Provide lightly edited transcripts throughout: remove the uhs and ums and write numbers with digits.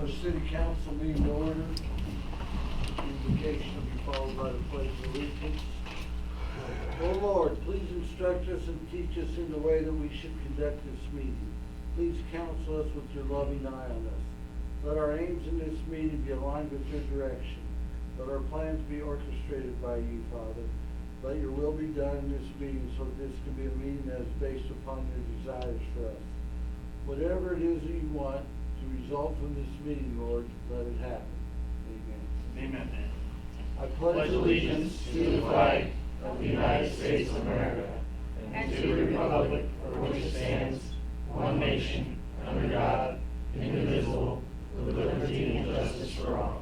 our city council meeting to order. Invocation will be followed by the pledge of allegiance. O Lord, please instruct us and teach us in the way that we should conduct this meeting. Please counsel us with your loving eye on us. Let our aims in this meeting be aligned with your direction. Let our plans be orchestrated by you, Father. Let your will be done in this meeting so that this can be a meeting that is based upon your desires for us. Whatever it is that you want to result from this meeting, Lord, let it happen. Amen. Amen. I pledge allegiance to the flag of the United States of America and to the republic for which it stands, one nation, under God, indivisible, with liberty and justice for all.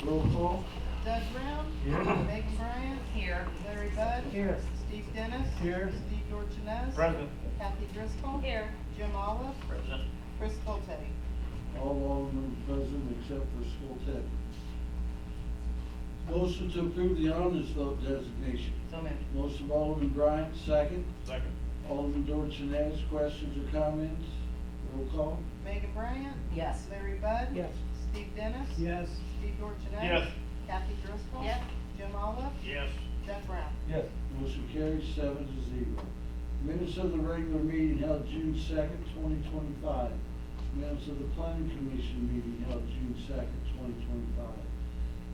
Roll call. Doug Brown. Here. Megan Bryant. Here. Larry Bud. Here. Steve Dennis. Here. Steve Dorchenez. Present. Kathy Driscoll. Here. Jim Olive. Present. Chris Colte. All aldermen present except for school tech. Motion to approve the honors vote designation. So moved. Motion by Alderman Bryant, second. Second. Alderman Dorchenez, questions or comments? Roll call. Megan Bryant. Yes. Larry Bud. Yes. Steve Dennis. Yes. Steve Dorchenez. Yes. Kathy Driscoll. Yes. Jim Olive. Yes. Doug Brown. Yes. Motion carries 7-0. Minutes of the regular meeting held June 2nd, 2025. Minutes of the planning commission meeting held June 2nd, 2025.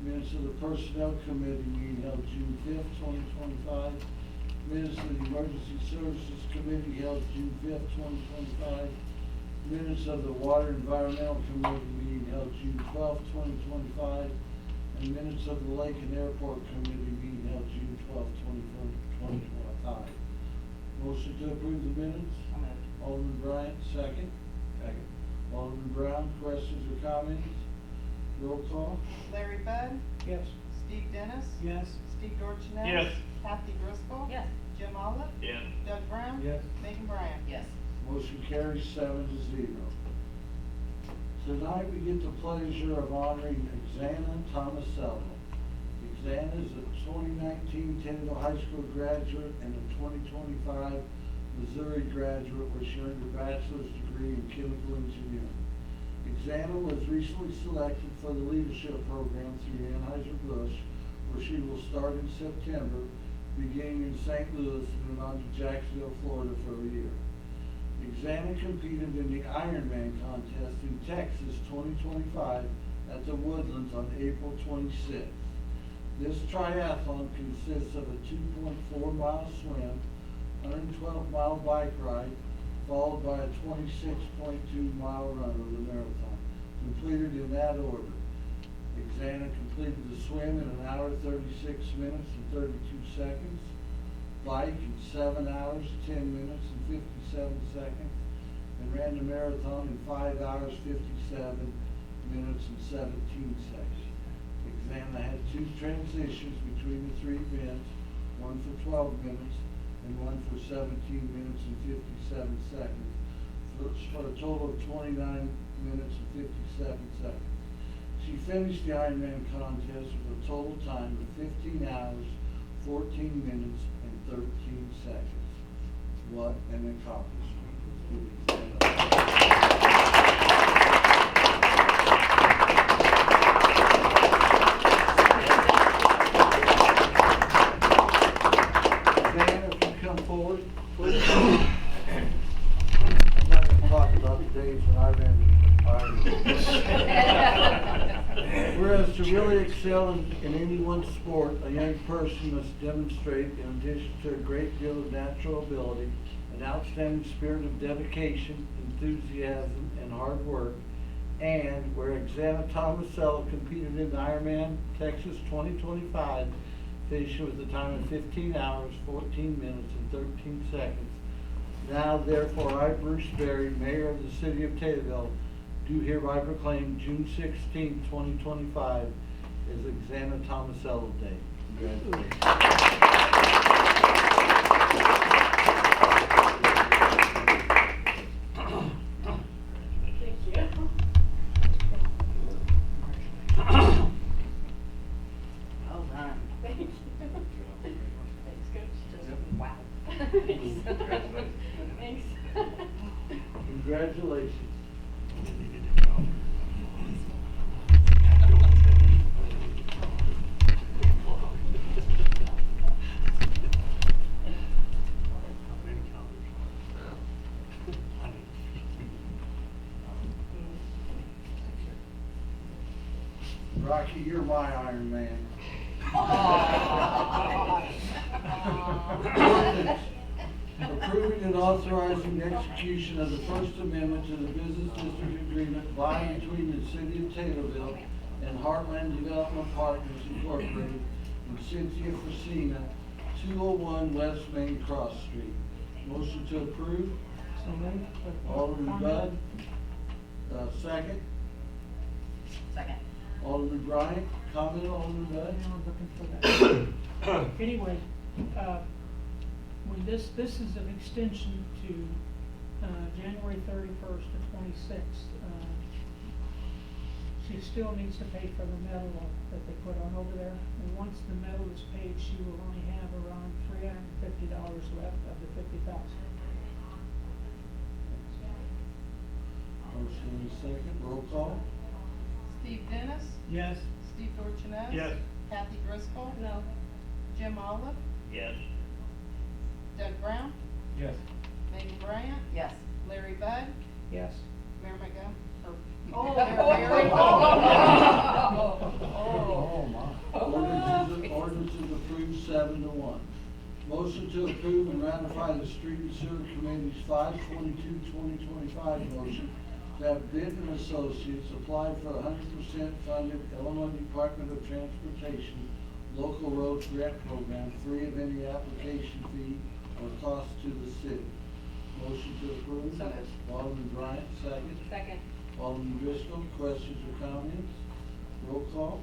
Minutes of the personnel committee meeting held June 5th, 2025. Minutes of the emergency services committee held June 5th, 2025. Minutes of the water environmental committee meeting held June 12th, 2025. And minutes of the lake and airport committee meeting held June 12th, 2025. Motion to approve the minutes. So moved. Alderman Bryant, second. Second. Alderman Brown, questions or comments? Roll call. Larry Bud. Yes. Steve Dennis. Yes. Steve Dorchenez. Yes. Kathy Driscoll. Yes. Jim Olive. Yes. Doug Brown. Yes. Megan Bryant. Yes. Motion carries 7-0. Tonight we get the pleasure of honoring Xanna Tomasello. Xanna is a 2019 Taylorville High School graduate and a 2025 Missouri graduate where she earned her bachelor's degree in chemical engineering. Xanna was recently selected for the leadership program through Anheuser-Busch, where she will start in September, beginning in St. Louis and then on to Jacksonville, Florida for a year. Xanna competed in the Ironman contest in Texas 2025 at the Woodlands on April 26th. This triathlon consists of a 2.4-mile swim, 112-mile bike ride, followed by a 26.2-mile run of the marathon, completed in that order. Xanna completed the swim in 1 hour 36 minutes and 32 seconds, bike in 7 hours 10 minutes and 57 seconds, and ran the marathon in 5 hours 57 minutes and 17 seconds. Xanna had 2 transitions between the 3 events, one for 12 minutes and one for 17 minutes and 57 seconds, for a total of 29 minutes and 57 seconds. She finished the Ironman contest with a total time of 15 hours, 14 minutes, and 13 seconds. What an accomplishment. Xanna, if you come forward, please. I'm not going to talk about the days when I ran Whereas to really excel in any one sport, a young person must demonstrate, in addition to a great deal of natural ability, an outstanding spirit of dedication, enthusiasm, and hard work. And where Xanna Tomasello competed in the Ironman Texas 2025, finishing with a time of 15 hours, 14 minutes, and 13 seconds. Now, therefore, I, Bruce Berry, Mayor of the City of Taylorville, do hereby proclaim June 16, 2025 as Xanna Tomasello Day. Congratulations. Thanks. Rocky, you're my Iron Man. Ordinance approving and authorizing the execution of the First Amendment to the Business District Agreement by and between the City of Taylorville and Heartland Development Partners Incorporated and Cynthia, Frisina, 201 West Main Cross Street. Motion to approve. So moved. Alderman Bud. Second. Second. Alderman Bryant. Comment, Alderman Bud? I was looking for that. Anyway, when this is an extension to, January 31st to 26th. She still needs to pay for the metal that they put on over there. And once the metal is paid, she will only have around $350 left of the $50,000. Motion and a second. Roll call. Steve Dennis, Yes. Steve Dorchenez. Yes. Kathy Driscoll. No. Jim Olive, Yes. Doug Brown, Yes. Megan Bryant, Yes. Larry Bud, Yes. Mayor McGo, or. Oh. Mayor Barry. Oh, my. Ordinance is approved 7-1. Motion to approve and ratify the Street and Sewer Committee's 5/22/2025 motion to have Benton Associates apply for 100% funded Illinois Department of Transportation Local Roads Grant Program, free of any application fee or cost to the city. Motion to approve. So moved. Alderman Bryant, second. Second. Alderman Driscoll, questions or comments? Roll call.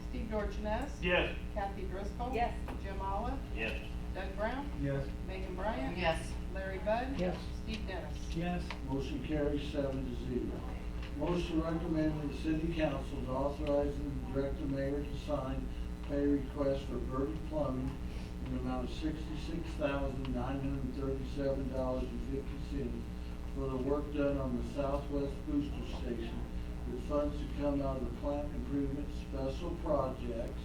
Steve Dorchenez. Yes. Kathy Driscoll. Yes. Jim Olive, Yes. Doug Brown, Yes. Megan Bryant. Yes. Larry Bud. Yes. Steve Dennis. Yes. Motion carries 7-0. Motion recommending the city council to authorize and direct the mayor to sign pay request for Burton Plumbing in the amount of $66,937.50 for the work done on the southwest booster station, with funds to come out of the plant improvement special projects.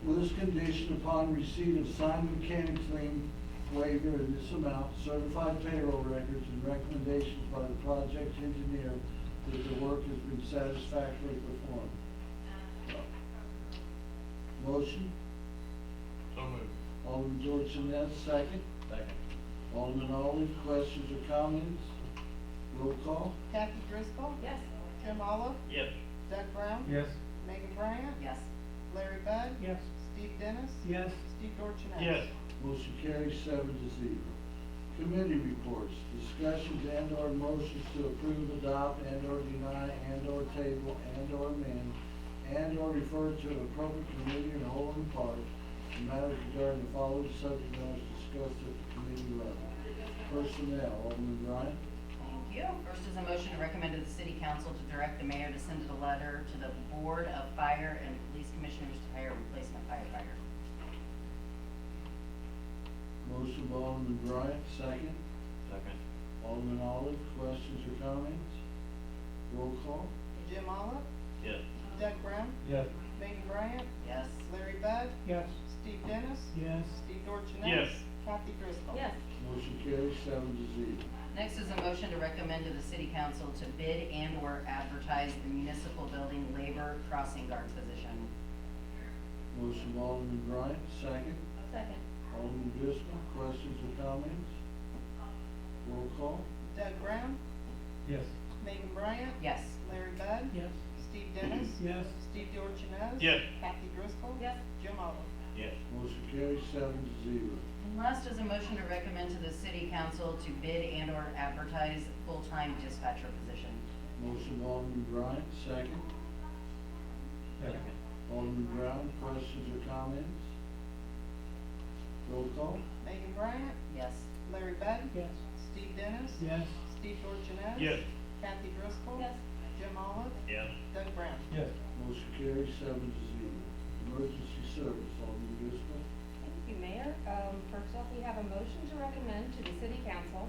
With this condition, upon receipt of signed mechanics lien waiver in this amount, certified payroll records, and recommendations by the project engineer that the work has been satisfactorily performed. Motion, So moved. Alderman Dorchenez, second. Second. Alderman Olive, questions or comments? Roll call. Kathy Driscoll. Yes. Jim Olive, Yes. Doug Brown. Yes. Megan Bryant. Yes. Larry Bud. Yes. Steve Dennis. Yes. Steve Dorchenez. Yes. Motion carries 7-0. Committee reports, discussions and/or motions to approve, adopt, and/or deny, and/or table, and/or amend, and/or refer to an appropriate committee in whole and part, the matters regarding the following subject matters discussed at the committee level. Personnel, Alderman Bryant. Thank you. First is a motion to recommend to the city council to direct the mayor to send a letter to the board of fire and police commissioners to hire a replacement firefighter. Motion by Alderman Bryant, second. Second. Alderman Olive, questions or comments? Roll call. Jim Olive, Yes. Doug Brown, Yes. Megan Bryant, Yes. Larry Bud, Yes. Steve Dennis. Yes. Steve Dorchenez. Yes. Kathy Driscoll. Yes. Motion carries 7-0. Next is a motion to recommend to the city council to bid and/or advertise the municipal building labor crossing guard position. Motion by Alderman Bryant, second. Second. Alderman Driscoll, questions or comments? Roll call. Doug Brown, Yes. Megan Bryant. Yes. Larry Bud. Yes. Steve Dennis. Yes. Steve Dorchenez. Yes. Kathy Driscoll. Yes. Jim Olive. Yes. Motion carries 7-0. And last is a motion to recommend to the city council to bid and/or advertise full-time dispatcher position. Motion by Alderman Bryant, second. Second. Alderman Brown, questions or comments? Roll call. Megan Bryant. Yes. Larry Bud. Yes. Steve Dennis. Yes. Steve Dorchenez. Yes. Kathy Driscoll. Yes. Jim Olive. Yes. Doug Brown. Yes. Motion carries 7-0. Emergency service, Alderman Driscoll. Thank you, Mayor. First off, we have a motion to recommend to the city council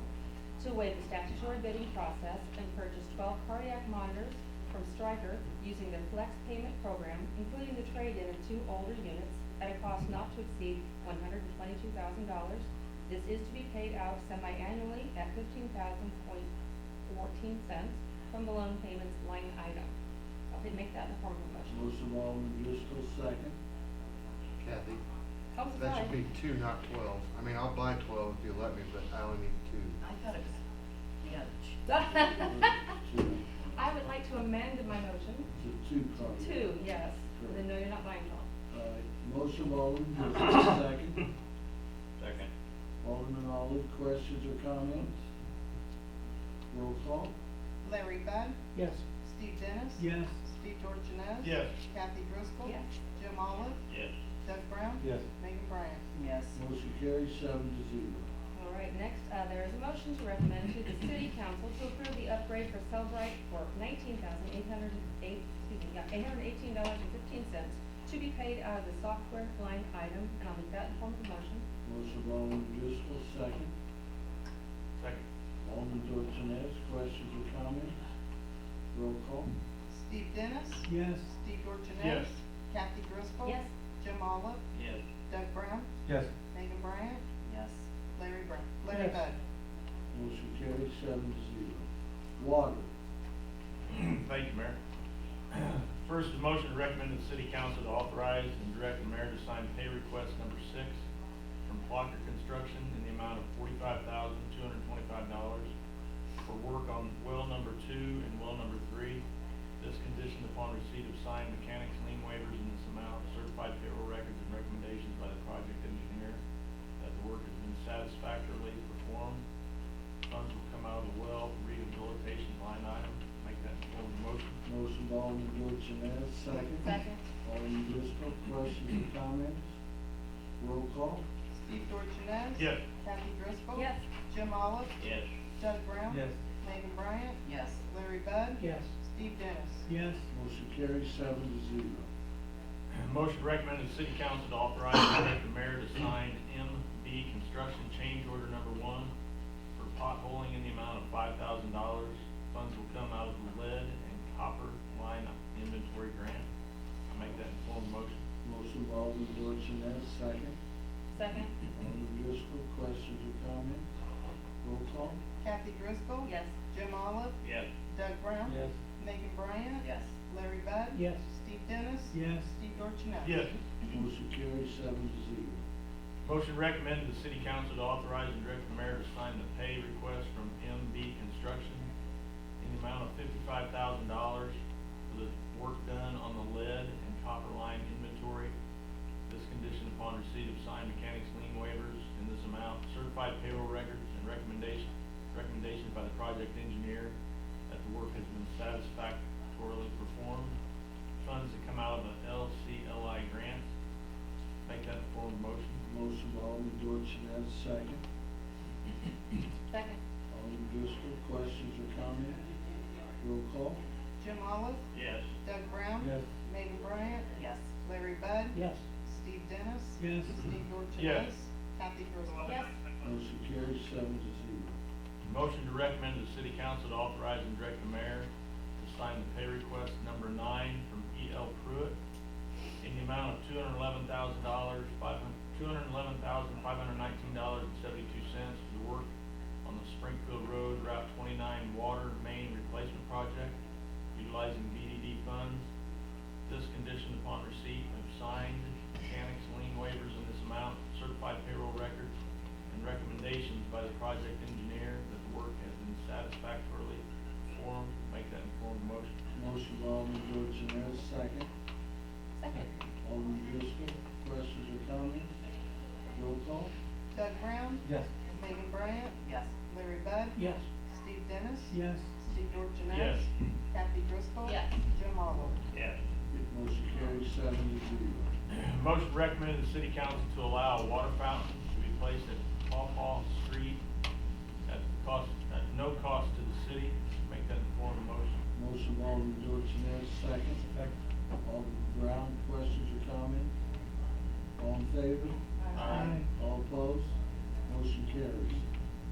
to waive the statutory bidding process and purchase 12 cardiac monitors from Stryker using their flex payment program, including the trade-in of 2 older units at a cost not to exceed $122,000. This is to be paid out semi-annually at $15,014 from the loan payments line item. form of a motion. Motion of Alderman Driscoll, second. Kathy, Oh, that sorry. should be 2, not 12. I mean, I'll buy 12 if you let me, but I only need 2. I thought it was, yeah. Two. I would like to amend my motion. It's a two-part. Two, yes. And then no, you're not buying 12. All right, motion of Alderman Driscoll, second. Second. Alderman Olive, questions or comments? Roll call. Larry Bud, Yes. Steve Dennis. Yes. Steve Dorsones. Yes. Kathy Driscoll. Yes. Jim Olive, Yes. Doug Brown. Yes. Megan Bryan. Yes. Motion carries 7-0. All right, next, there is a motion to recommend to the city council to approve the upgrade for Cellbrite for $818.15 to be paid out of the software line item, and I'll make that in form of a motion. Motion of Alderman Driscoll, second. Second. Alderman Dorsones, questions or comments? Roll call. Steve Dennis. Yes. Steve Dorsones. Yes. Kathy Driscoll. Yes. Jim Olive, Yes. Doug Brown, Yes. Megan Bryan, Yes. Larry Yes. Bud. Motion carries 7-0. Water. Thank you, Mayor. First, a motion to recommend to the city council to authorize and direct the mayor to sign pay request number 6 from Blocker Construction in the amount of $45,225 for work on well number 2 and well number 3. This conditioned upon receipt of signed mechanics lien waivers in this amount, certified payroll records and recommendations by the project engineer that the work has been satisfactorily performed. Funds will come out of the well rehabilitation line item. Make that in form of motion. Motion of Alderman Dorsones, second. Second. Alderman Driscoll, questions or comments? Roll call. Steve Dorsones. Yes. Kathy Driscoll. Yes. Jim Olive, Yes. Doug Brown. Yes. Megan Bryan, Yes. Larry Bud. Yes. Steve Dennis. Yes. Motion carries 7-0. Motion to recommend to the city council to authorize and direct the mayor to sign MB Construction Change Order Number 1 for potholing in the amount of $5,000. Funds will come out of the lead and copper line inventory grant. I'll make that in form of motion. Motion of Alderman Dorsones, second. Second. Alderman Driscoll, questions or comments? Roll call. Kathy Driscoll. Yes. Jim Olive, Yes. Doug Brown. Yes. Megan Bryan. Yes. Larry Bud. Yes. Steve Dennis. Yes. Steve Dorsones. Yes. Motion carries 7-0. Motion to recommend to the city council to authorize and direct the mayor to sign the pay request from MB Construction in the amount of $55,000 for the work done on the lead and copper line inventory. This conditioned upon receipt of signed mechanics lien waivers in this amount, certified payroll records and recommendations by the project engineer that the work has been satisfactorily performed. Funds that come out of the LCLI grant. Make that in form of motion. Motion of Alderman Dorsones, second. Second. Alderman Driscoll, questions or comments? Roll call. Jim Olive, Yes. Doug Brown. Yes. Megan Bryan, Yes. Larry Bud. Yes. Steve Dennis. Yes. Steve Dorsones. Yes. Kathy Driscoll. Yes. Motion carries 7-0. Motion to recommend to the city council to authorize and direct the mayor to sign the pay request number 9 from E.L. Pruitt in the amount of $211,519.72 for the work on the Springfield Road Route 29 water main replacement project utilizing VDD funds. This conditioned upon receipt of signed mechanics lien waivers in this amount, certified payroll records, and recommendations by the project engineer that the work has been satisfactorily performed. Make that in form of motion. Motion of Alderman Dorsones, second. Second. Alderman Driscoll, questions or comments? Roll call. Doug Brown. Yes. Megan Bryan, Yes. Larry Bud. Yes. Steve Dennis. Yes. Steve Dorsones. Yes. Kathy Driscoll. Yes. Jim Olive. Yes. Motion carries 7-0. Motion recommended the city council to allow a water fountain to be placed at Paw Street at no cost to the city. Make that in form of motion. Motion of Alderman Dorsones, second. Alderman Brown, questions or comments? All in favor? Aye. All opposed? Motion carries.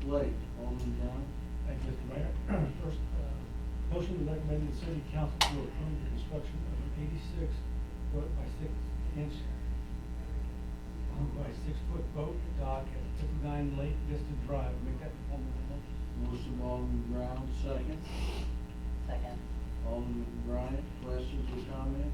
Blake, Alderman Brown. Thank you, Mr. Mayor. First, motion to recommend the city council to approve the construction of an 86-foot by 6-inch by 6-foot boat dock at 59 Lake Vista Drive. Make that the form of a motion. Motion of Alderman Brown, second. Second. Alderman Bryant, questions or comments?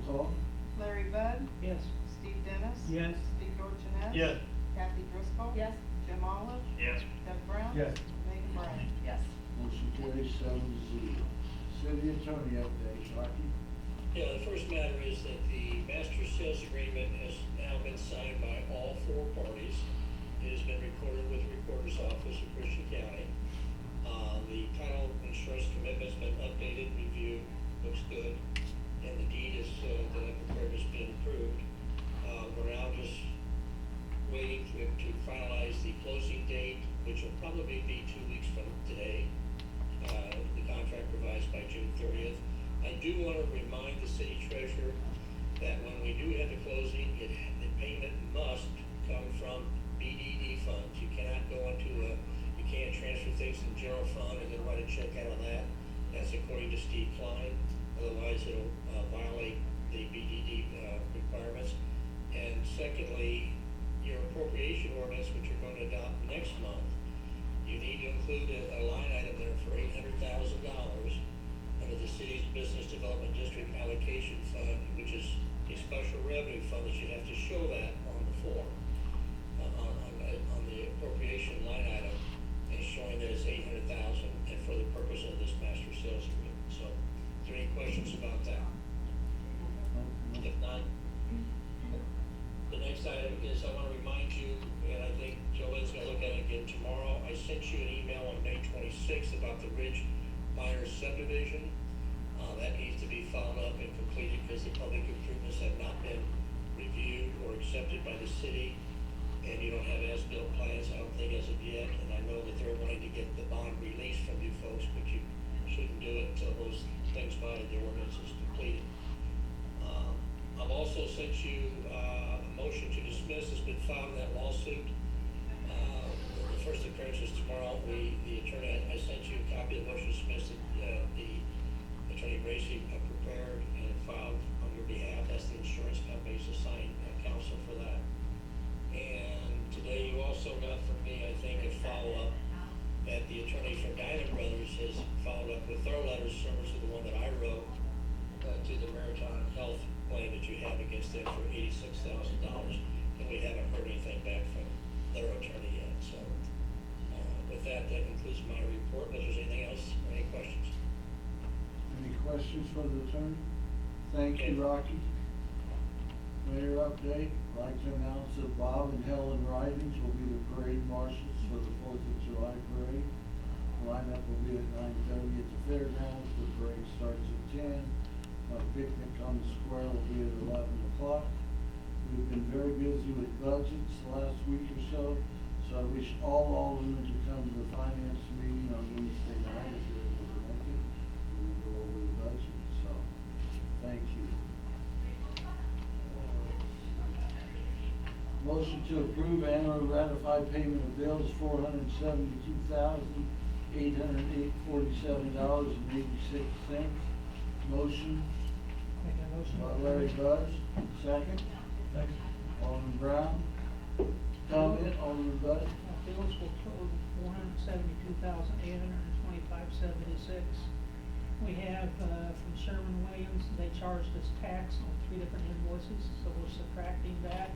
call. Larry Bud. Yes. Steve Dennis. Yes. Steve Dorsones. Yes. Kathy Driscoll. Yes. Jim Olive. Yes. Doug Brown. Yes. Megan Bryan. Yes. Motion carries 7-0. City attorney update, Rocky. Yeah, the first matter is that the master sales agreement has now been signed by all four parties. It has been recorded with the recorder's office of Christian County. The title insurance commitment's been updated, reviewed, looks good, and the deed is, that I prepared has been approved. We're now just waiting to finalize the closing date, which will probably be 2 weeks from today. The contract provides by June 30th. I do want to remind the city treasurer that when we do have the closing, the payment must come from BDD funds. You cannot go into you can't transfer things in general fund and then write a check out of that. That's according to Steve Klein. Otherwise, it'll violate the BDD requirements. And secondly, your appropriation ordinance, which you're going to adopt next month, you need to include a line item there for $800,000 under the city's Business Development District Allocation Fund, which is a special revenue fund that you have to show that on the form, on the appropriation line item, and showing that it's $800,000 and for the purpose of this master sales agreement. So, is there any questions about that? If not, the next item is I want to remind you, and I think Joelle's going to look at it again tomorrow. I sent you an email on May 26th about the Ridge Minor subdivision. That needs to be followed up and completed because the public improvements have not been reviewed or accepted by the city, and you don't have as-built plans, I don't think, as of yet. And I know that they're wanting to get the bond released from you folks, but you shouldn't do it until those things by the ordinance is completed. I've also sent you a motion to dismiss has been filed in that lawsuit. The first occurrence is tomorrow. The attorney, I sent you a copy of the motion to dismiss that the attorney Gracie prepared and filed on your behalf. That's the insurance company's assigned counsel for that. And today you also got from me, I think, a follow-up that the attorney from Diamond Brothers has followed up with their letter similar to the one that I wrote to the Maritime Health claim that you have against them for $86,000, and we haven't heard anything back from their attorney yet. So with that concludes my report. If there's anything else, or any questions? Any questions for the attorney? Thank you, Rocky. Mayor update, I'd like to announce that Bob and Helen Ridings will be the parade marshals for the 4th of July parade. Lineup will be at 9:30 at the fairgrounds. The parade starts at 10. Picnic on the square will be at 11 o'clock. We've been very busy with budgets the last week or so, so I wish all aldermen to come to the finance meeting on Wednesday night if you're able to make it. We'll go over the budget, so thank you. Motion to approve and or ratify payment of bills $472,847.86. Motion Make that motion. by Larry Bud, second. Second. Alderman Brown. Comment, Alderman Bud. Bills will total $472,825.76. We have, from Sherman-Williams, they charged us tax on 3 different invoices, so we're subtracting that.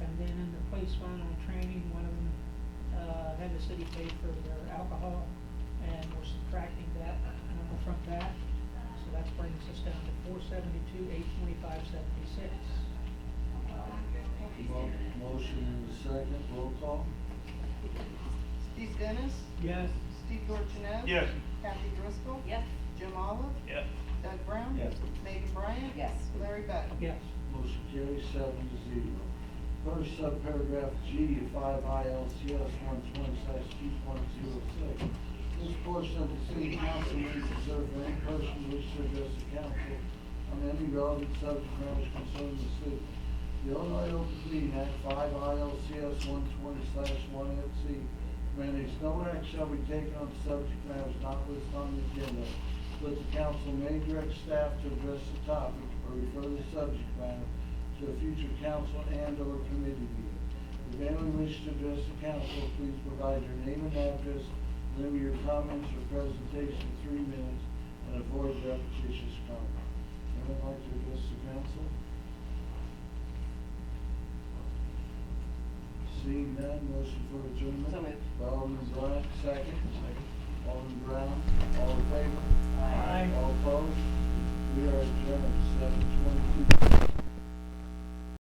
And then in the police fund on training, one of them, had the city pay for their alcohol, and we're subtracting that number from that. So that brings us down to $472,825.76. Motion and a second, roll call. Steve Dennis. Yes. Steve Dorsones. Yes. Kathy Driscoll. Yes. Jim Olive. Yes. Doug Brown. Yes. Megan Bryan. Yes. Larry Bud. Yes. Motion carries 7-0. First subparagraph G of 5 ILCS 120/2.06. This portion of the city council may reserve for any person who wishes to address the council on any relevant subject matters concerning the city. The Illinois Open Meeting Act 5 ILCS 120/1 mandates no action shall be taken on subject matters not listed on the agenda, but the council may direct staff to address the topic or refer the subject matter to a future council and or committee meeting. If anyone wishes to address the council, please provide your name and address, limit your comments or presentation to 3 minutes, and avoid repetitious comment. Anyone like to address the council? council? Seeing none, motion for adjournment. So moved. By Alderman Bryant, second. Alderman Brown, all in favor? Aye. All opposed? We are adjourned, 7:22.